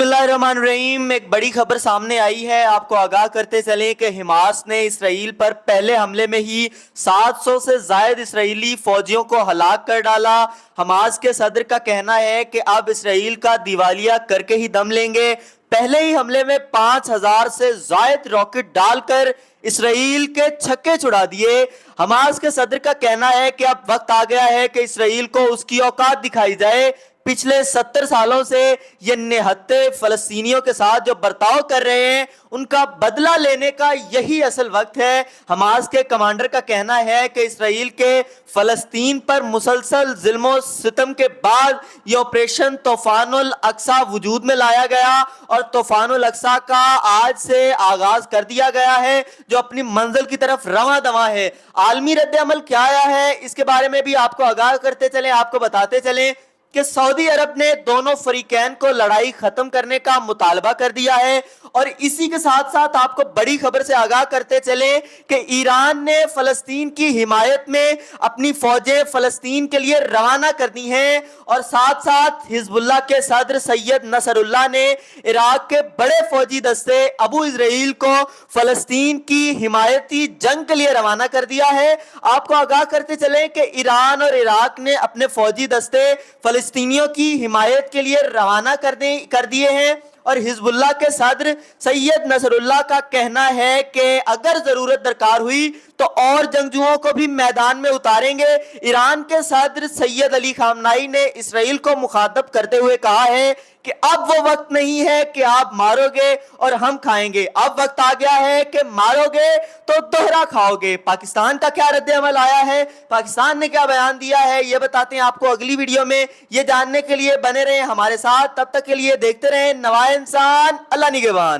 बिस्मिल्लाहिर्रहमानिर्रहीम। एक बड़ी खबर सामने आई है। आपको आगाह करते चलें कि हमास ने इसराइल पर पहले हमले में ही 700 से जायद इसराइली फौजियों को हलाक कर डाला। हमास के सदर का कहना है कि अब इसराइल का दिवालिया करके ही दम लेंगे। पहले ही हमले में 5000 से जायद रॉकेट डालकर इसराइल के छक्के छुड़ा दिए। हमास के सदर का कहना है कि अब वक्त आ गया है कि इसराइल को उसकी औकात दिखाई जाए। पिछले 70 सालों से ये निहत्थे फलस्तीनियों के साथ जो बर्ताव कर रहे हैं, उनका बदला लेने का यही असल वक्त है। हमास के कमांडर का कहना है कि इसराइल के फलस्तीन पर मुसलसल जुल्म सितम के बाद ये ऑपरेशन तूफानुल अक्सा वजूद में लाया गया और तूफानुल अक्सा का आज से आगाज कर दिया गया है, जो अपनी मंजिल की तरफ रवां दवा है। आलमी रद्द अमल क्या आया है, इसके बारे में भी आपको आगाह करते चलें, आपको बताते चलें कि सऊदी अरब ने दोनों फरीकैन को लड़ाई खत्म करने का मुतालबा कर दिया है। और इसी के साथ साथ आपको बड़ी खबर से आगाह करते चले कि ईरान ने फलस्तीन की हिमायत में अपनी फौजें फलस्तीन के लिए रवाना कर दी हैं। और साथ साथ हिजबुल्लाह के सदर सैयद नसरुल्लाह ने इराक के बड़े फौजी दस्ते अबू इजराइल को फलस्तीन की हिमायती जंग के लिए रवाना कर दिया है। आपको आगाह करते चले कि ईरान और इराक ने अपने फौजी दस्ते फलस्तीनियों की हिमायत के लिए रवाना कर दिए हैं। और हिजबुल्लाह के सदर सैयद नसरुल्लाह का कहना है कि अगर जरूरत दरकार हुई तो और जंगजुओं को भी मैदान में उतारेंगे। ईरान के सदर सैयद अली खामनाई ने इसराइल को मुखातब करते हुए कहा है कि अब वो वक्त नहीं है कि आप मारोगे और हम खाएंगे, अब वक्त आ गया है कि मारोगे तो दोहरा खाओगे। पाकिस्तान का क्या रद्द अमल आया है, पाकिस्तान ने क्या बयान दिया है, ये बताते हैं आपको अगली वीडियो में। ये जानने के लिए बने रहें हमारे साथ, तब तक के लिए देखते रहें नवाए इंसान, अल्लाह निगहबान।